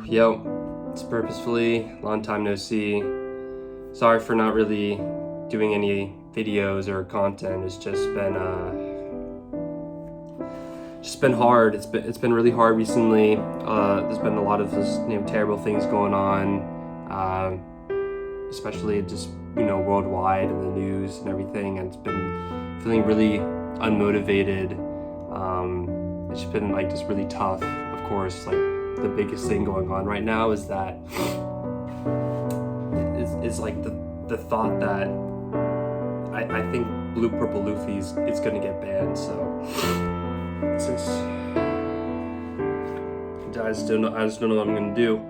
Yo, it's Purposefully, long time no see. Sorry for not really doing any videos or content. It's just been hard. It's been really hard recently. There's been a lot of this, terrible things going on, especially just worldwide in the news and everything. And it's been feeling really unmotivated. It's been just really tough. Of course, the biggest thing going on right now is that it's the thought that I think Blue Purple Luffy's it's gonna get banned. So since I just don't know what I'm gonna do.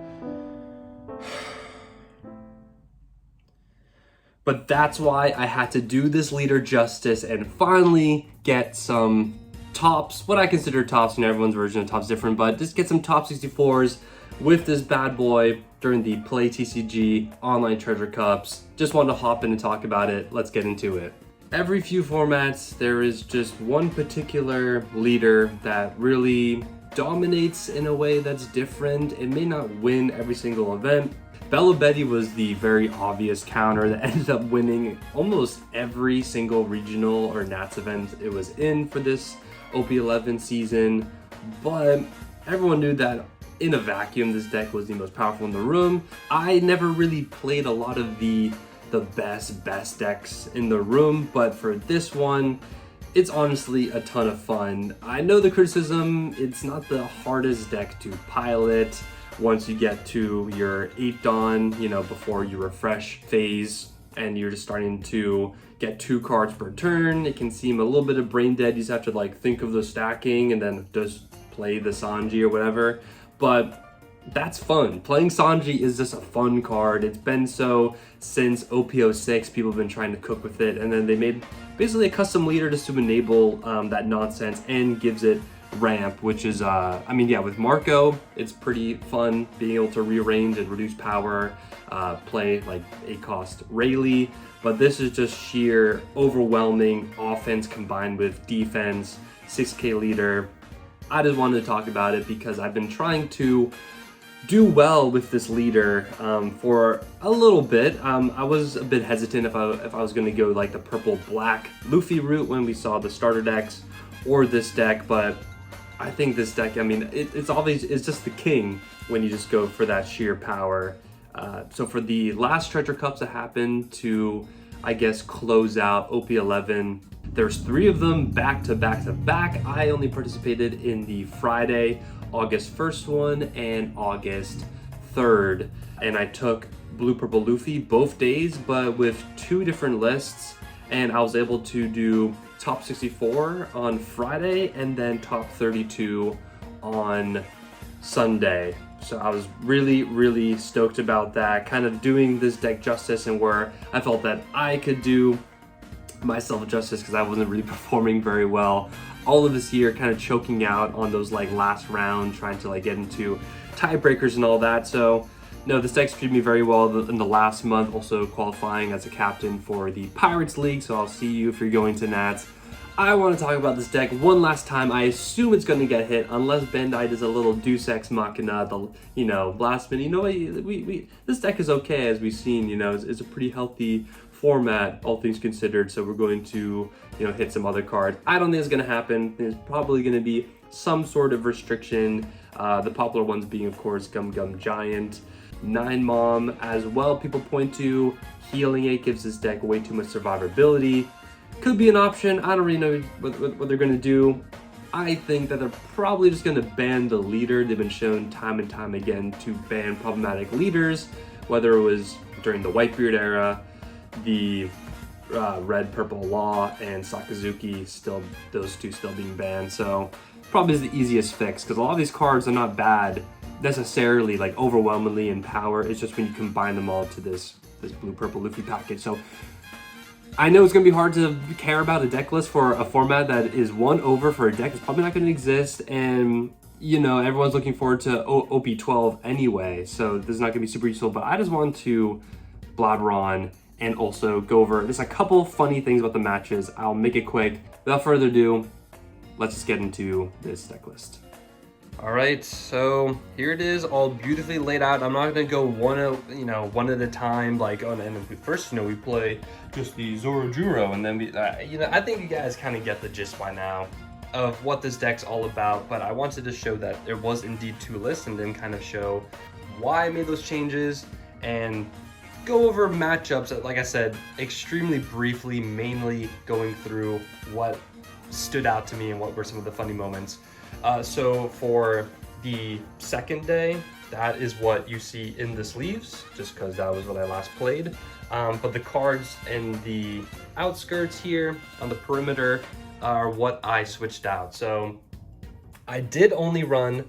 But that's why I had to do this leader justice and finally get some tops, what I consider tops, everyone's version of tops is different, but just get some top 64s with this bad boy during the Play TCG online treasure cups. Just wanted to hop in and talk about it. Let's get into it. Every few formats, there is just one particular leader that really dominates in a way that's different. It may not win every single event. Bella Betty was the very obvious counter that ended up winning almost every single regional or Nats event it was in for this OP11 season, but everyone knew that in a vacuum this deck was the most powerful in the room. I never really played a lot of the best decks in the room, but for this one, it's honestly a ton of fun. I know the criticism, it's not the hardest deck to pilot once you get to your 8 Dawn, before your refresh phase, and you're just starting to get 2 cards per turn. It can seem a little bit of brain dead. You just have to think of the stacking and then just play the Sanji or whatever. But that's fun. Playing Sanji is just a fun card. It's been so since OP06. People have been trying to cook with it, and then they made basically a custom leader just to enable that nonsense and gives it ramp, which is with Marco, it's pretty fun being able to rearrange and reduce power, play 8 cost Rayleigh, but this is just sheer overwhelming offense combined with defense, 6k leader. I just wanted to talk about it because I've been trying to do well with this leader for a little bit. I was a bit hesitant if I was going to go the purple black Luffy route when we saw the starter decks or this deck, but I think this deck, it's just the king when you just go for that sheer power. So for the last treasure cups that happened to, close out OP11, there's 3 of them back to back to back. I only participated in the Friday, August 1st one and August 3rd. And I took Blue Purple Luffy both days, but with 2 different lists. And I was able to do top 64 on Friday and then top 32 on Sunday. So I was really, really stoked about that, kind of doing this deck justice and where I felt that I could do myself justice because I wasn't really performing very well all of this year, kind of choking out on those last round, trying to get into tiebreakers and all that. So no, this deck's treated me very well in the last month, also qualifying as a captain for the Pirates League, so I'll see you if you're going to Nats. I want to talk about this deck one last time. I assume it's going to get hit unless Bandai does a little Deus Ex Machina, last minute. This deck is okay, as we've seen. It's a pretty healthy format, all things considered. So we're going to, hit some other cards. I don't think it's going to happen. There's probably going to be some sort of restriction. The popular ones being, of course, Gum Gum Giant, 9 Mom as well. People point to healing 8 gives this deck way too much survivability. Could be an option. I don't really know what they're going to do. I think that they're probably just going to ban the leader. They've been shown time and time again to ban problematic leaders, whether it was during the Whitebeard era, the Red Purple Law, and Sakazuki, those 2 still being banned. So probably is the easiest fix because a lot of these cards are not bad necessarily overwhelmingly in power. It's just when you combine them all to this Blue Purple Luffy package. So I know it's going to be hard to care about a deck list for a format that is 1 over for a deck that's probably not going to exist, and everyone's looking forward to OP12 anyway, so this is not going to be super useful. But I just want to blabber on and also go over there's a couple funny things about the matches. I'll make it quick. Without further ado, let's just get into this deck list. All right, so here it is, all beautifully laid out. I'm not gonna go one at a time. Like, oh, and first, we play just the Zorojuro, and then I think you guys kind of get the gist by now of what this deck's all about. But I wanted to show that there was indeed two lists, and then kind of show why I made those changes and go over matchups that, like I said, extremely briefly, mainly going through what stood out to me and what were some of the funny moments. So for the second day, that is what you see in the sleeves, just because that was what I last played. But the cards in the outskirts here on the perimeter are what I switched out. So I did only run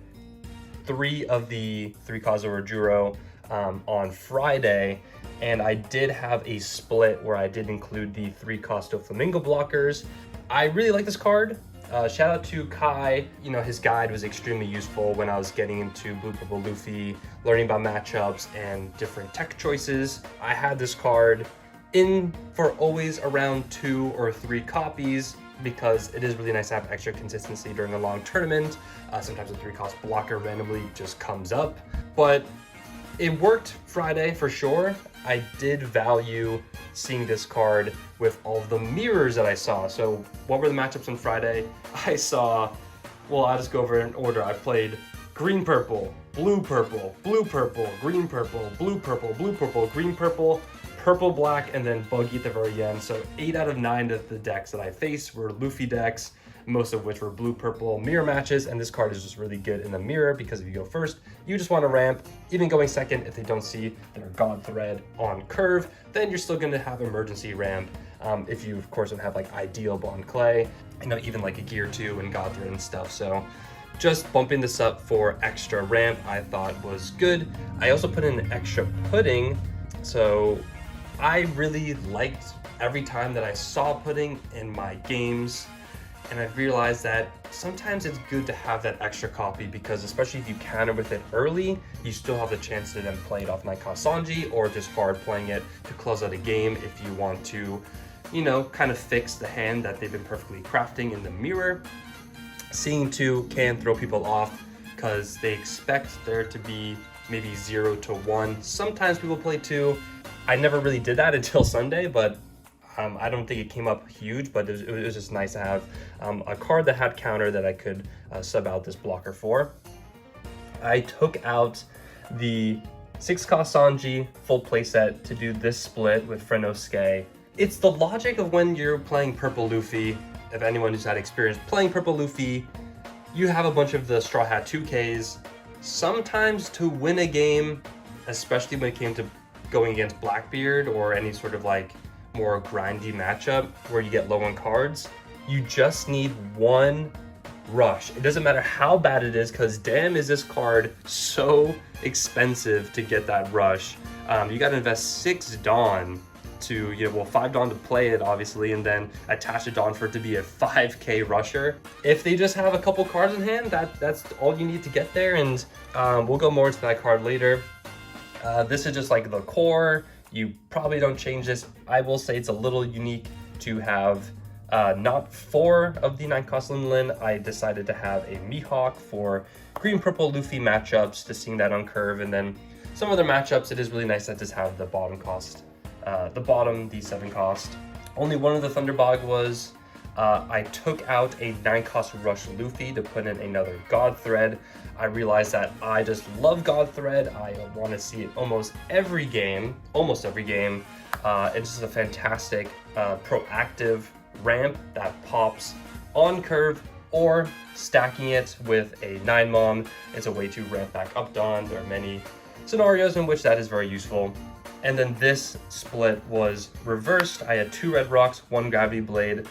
3 of the 3 Zorojuro on Friday, and I did have a split where I did include the 3 Costo Flamingo blockers. I really like this card. Shout out to Kai. His guide was extremely useful when I was getting into Blue Purple Luffy, learning about matchups and different tech choices. I had this card in for always around 2 or 3 copies because it is really nice to have extra consistency during a long tournament. Sometimes a 3-cost blocker randomly just comes up, but it worked Friday for sure. I did value seeing this card with all of the mirrors that I saw. So what were the matchups on Friday? I saw, well, I'll just go over in order. I played green purple, blue purple, blue purple, green purple, blue purple, blue purple, green purple, purple black, and then buggy at the very end. So 8 out of 9 of the decks that I faced were Luffy decks, most of which were blue purple mirror matches, and this card is just really good in the mirror because if you go first, you just want to ramp. Even going second, if they don't see their God Thread on curve, then you're still going to have emergency ramp. If you, of course, don't have like ideal bond clay, even like a gear 2 and God Thread and stuff. So just bumping this up for extra ramp I thought was good. I also put in extra pudding, so I really liked every time that I saw pudding in my games. And I've realized that sometimes it's good to have that extra copy because especially if you counter with it early, you still have the chance to then play it off Night Sanji or just hard playing it to close out a game if you want to, kind of fix the hand that they've been perfectly crafting in the mirror. Seeing 2 can throw people off because they expect there to be maybe 0 to 1. Sometimes people play 2. I never really did that until Sunday, but I don't think it came up huge, but it was just nice to have a card that had counter that I could sub out this blocker for. I took out the 6-cost Sanji full playset to do this split with Frenosuke. It's the logic of when you're playing Purple Luffy. If anyone who's had experience playing Purple Luffy, you have a bunch of the Straw Hat 2Ks. Sometimes to win a game, especially when it came to going against Blackbeard or any sort of like more grindy matchup where you get low on cards, you just need 1 rush. It doesn't matter how bad it is because damn is this card so expensive to get that rush. You got to invest 6 Dawn to, 5 Dawn to play it obviously, and then attach a Dawn for it to be a 5k rusher. If they just have a couple cards in hand, that's all you need to get there, and we'll go more into that card later. This is just like the core. You probably don't change this. I will say it's a little unique to have not 4 of the 9-cost Linlin. I decided to have a Mihawk for green-purple Luffy matchups, just seeing that on curve. And then some other matchups, it is really nice that just have the bottom cost, the 7-cost. Only one of the Thunderbog was I took out a 9-cost Rush Luffy to put in another God Thread. I realized that I just love God Thread. I want to see it almost every game. It's just a fantastic proactive ramp that pops on curve, or stacking it with a 9-mom is a way to ramp back up Dawn. There are many scenarios in which that is very useful. And then this split was reversed. I had 2 Red Rocks, 1 Gravity Blade,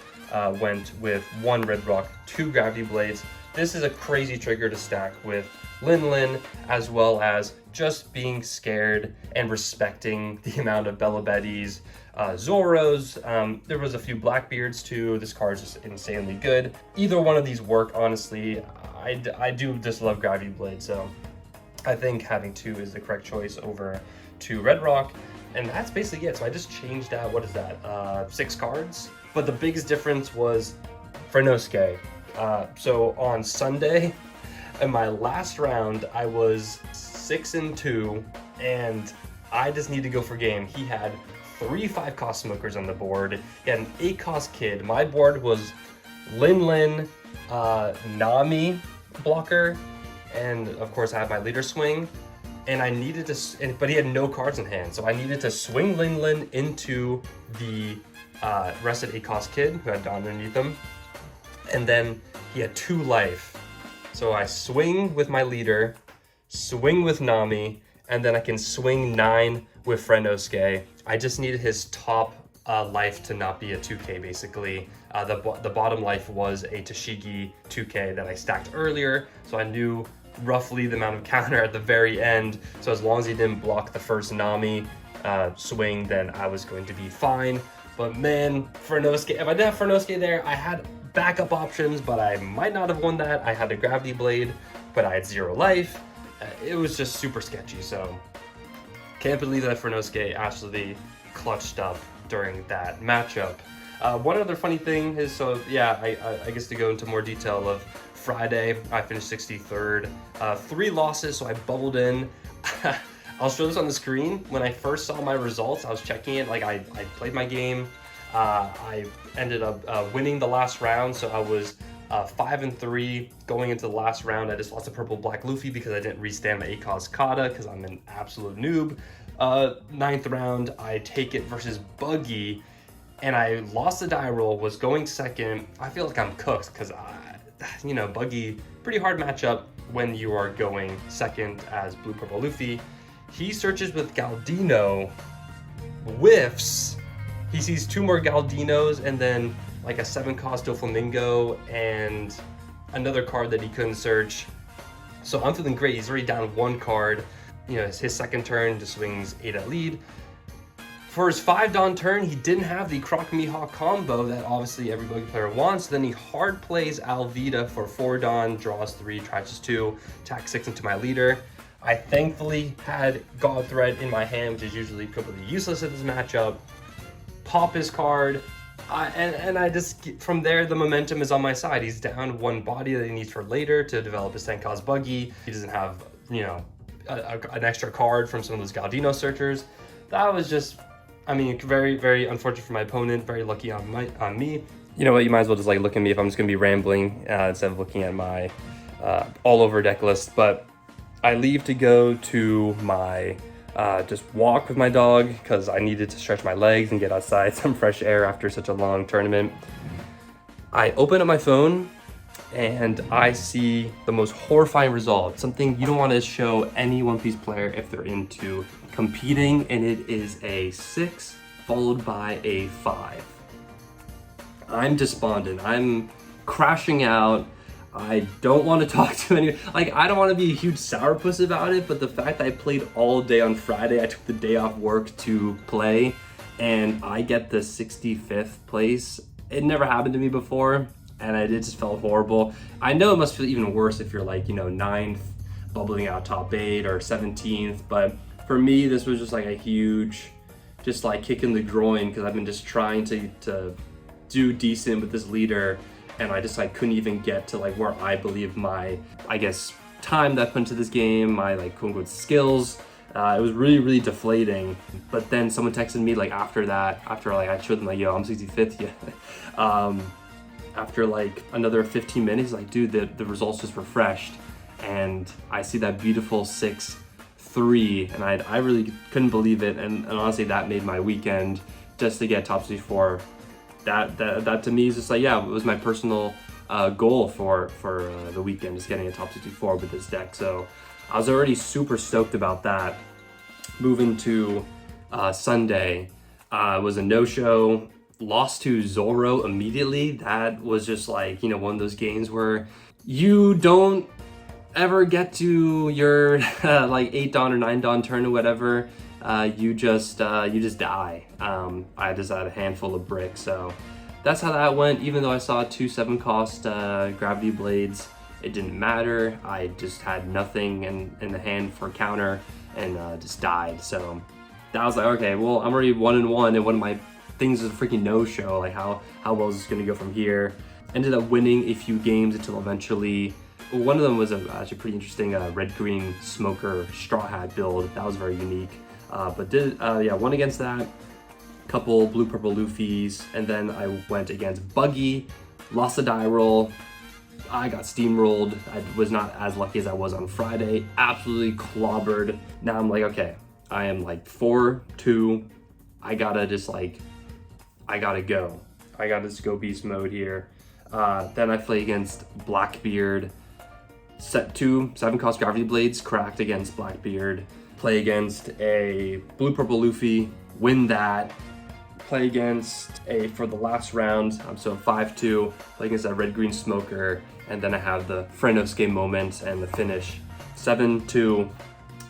went with 1 Red Rock, 2 Gravity Blades. This is a crazy trigger to stack with Linlin, as well as just being scared and respecting the amount of Bella Bettys, Zoros. There was a few Blackbeards too. This card is just insanely good. Either one of these work, honestly. I do just love Gravity Blade, so I think having 2 is the correct choice over 2 Red Rock. And that's basically it. So I just changed out, 6 cards? But the biggest difference was Frenosuke. So on Sunday, In my last round, I was 6-2, and I just need to go for game. He had 3 5-cost smokers on the board. He had an 8-cost kid. My board was Lin, Nami blocker, and of course I have my leader swing. And I needed to, but he had no cards in hand, so I needed to swing Lin into the rested 8-cost kid who had Dawn underneath him, and then he had 2 life. So I swing with my leader, swing with Nami, and then I can swing 9 with Frenosuke. I just needed his top life to not be a 2K basically. The bottom life was a Tashigi 2K that I stacked earlier, so I knew roughly the amount of counter at the very end. So as long as he didn't block the first Nami swing, then I was going to be fine. But man, Frenosuke, if I didn't have Frenosuke there, I had backup options, but I might not have won that. I had a Gravity Blade, but I had 0 life. It was just super sketchy, so can't believe that Frenosuke actually clutched up during that matchup. One other funny thing is, so yeah, I guess to go into more detail of Friday, I finished 63rd. 3 losses, so I bubbled in. I'll show this on the screen. When I first saw my results, I was checking it, like I played my game. I ended up winning the last round, so I was 5-3 going into the last round. I just lost to Purple Black Luffy because I didn't restand my 8-cost Kata because I'm an absolute noob. 9th round, I take it versus Buggy, and I lost the die roll, was going second. I feel like I'm cooked because Buggy, pretty hard matchup when you are going second as Blue Purple Luffy. He searches with Galdino, whiffs. He sees 2 more Galdinos and then like a 7-cost Doflamingo and another card that he couldn't search. So I'm feeling great. He's already down 1 card. His second turn just swings 8 at lead. For his 5 Dawn turn, he didn't have the Croc Mihawk combo that obviously every Buggy player wants. Then he hard plays Alvida for 4 Dawn, draws 3, trashes 2, attacks 6 into my leader. I thankfully had God Thread in my hand, which is usually completely useless in this matchup. Pop his card, and I just, from there, the momentum is on my side. He's down 1 body that he needs for later to develop his 10-cost Buggy. He doesn't have, an extra card from some of those Galdino searchers. That was just, very, very unfortunate for my opponent. Very lucky on me. You know what? You might as well just look at me if I'm just gonna be rambling instead of looking at my all over deck list. But I leave to go to my just walk with my dog because I needed to stretch my legs and get outside some fresh air after such a long tournament. I open up my phone and I see the most horrifying result, something you don't want to show any One Piece player if they're into competing, and it is a 6 followed by a 5. I'm despondent. I'm crashing out. I don't want to talk to anyone. I don't want to be a huge sourpuss about it, but the fact that I played all day on Friday, I took the day off work to play, and I get the 65th place. It never happened to me before, and it just felt horrible. I know it must feel even worse if you're 9th, bubbling out top 8 or 17th, but for me, this was just a huge, just kick in the groin because I've been just trying to do decent with this leader, and I just couldn't even get to where I believe my, time that I put into this game, my quote unquote skills. It was really, really deflating. But then someone texted me after that, after I showed them yo, I'm 65th, yeah. After another 15 minutes, dude, the results just refreshed, and I see that beautiful 6-3, and I really couldn't believe it, and honestly that made my weekend just to get top 64. That to me is just it was my personal goal for the weekend, just getting a top 64 with this deck. So I was already super stoked about that. Moving to Sunday, was a no-show, lost to Zoro immediately. That was just one of those games where you don't ever get to your 8 Dawn or 9 Dawn turn or whatever. You just die. I just had a handful of bricks, so that's how that went. Even though I saw 2 7-cost Gravity Blades, it didn't matter. I just had nothing in the hand for counter and just died. So that was okay, well, I'm already 1-1, and one of my things is a freaking no-show. How well is this gonna go from here? Ended up winning a few games until eventually One of them was actually pretty interesting red-green smoker straw hat build. That was very unique. But won against that. Couple blue-purple Luffys, and then I went against Buggy, lost a die roll. I got steamrolled. I was not as lucky as I was on Friday. Absolutely clobbered. Now I'm like, okay, I am like 4-2. I gotta just like, I gotta go. I gotta just go beast mode here. Then I play against Blackbeard. Set 2 7-cost gravity blades, cracked against Blackbeard. Play against a blue-purple Luffy, win that. Play against for the last round, so 5-2, play against that red-green smoker, and then I have the Frenosuke moment and the finish 7-2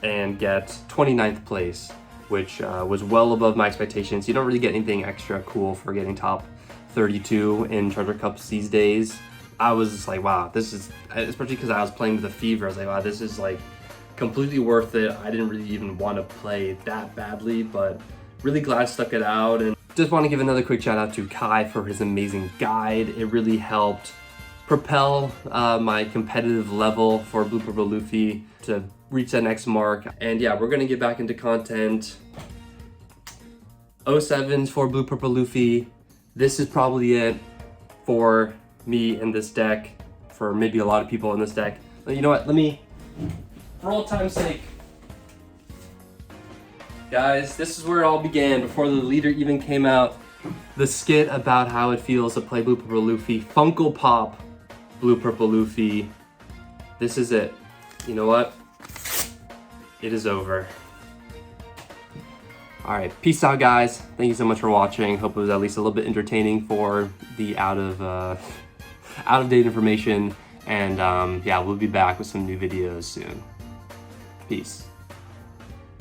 and get 29th place, which was well above my expectations. You don't really get anything extra cool for getting top 32 in Treasure Cups these days. I was just like, wow, this is, especially because I was playing with the fever, I was like, wow, this is like completely worth it. I didn't really even want to play that badly, but really glad I stuck it out. And just want to give another quick shout out to Kai for his amazing guide. It really helped propel my competitive level for Blue Purple Luffy to reach that next mark. And yeah, we're gonna get back into content. 07s for Blue Purple Luffy. This is probably it for me in this deck, for maybe a lot of people in this deck. But you know what, let me, for all time's sake, guys, this is where it all began before the leader even came out. The skit about how it feels to play Blue Purple Luffy, Funko Pop Blue Purple Luffy. This is it. You know what? It is over. All right, peace out, guys. Thank you so much for watching. Hope it was at least a little bit entertaining for the out of date information. And yeah, we'll be back with some new videos soon. Peace.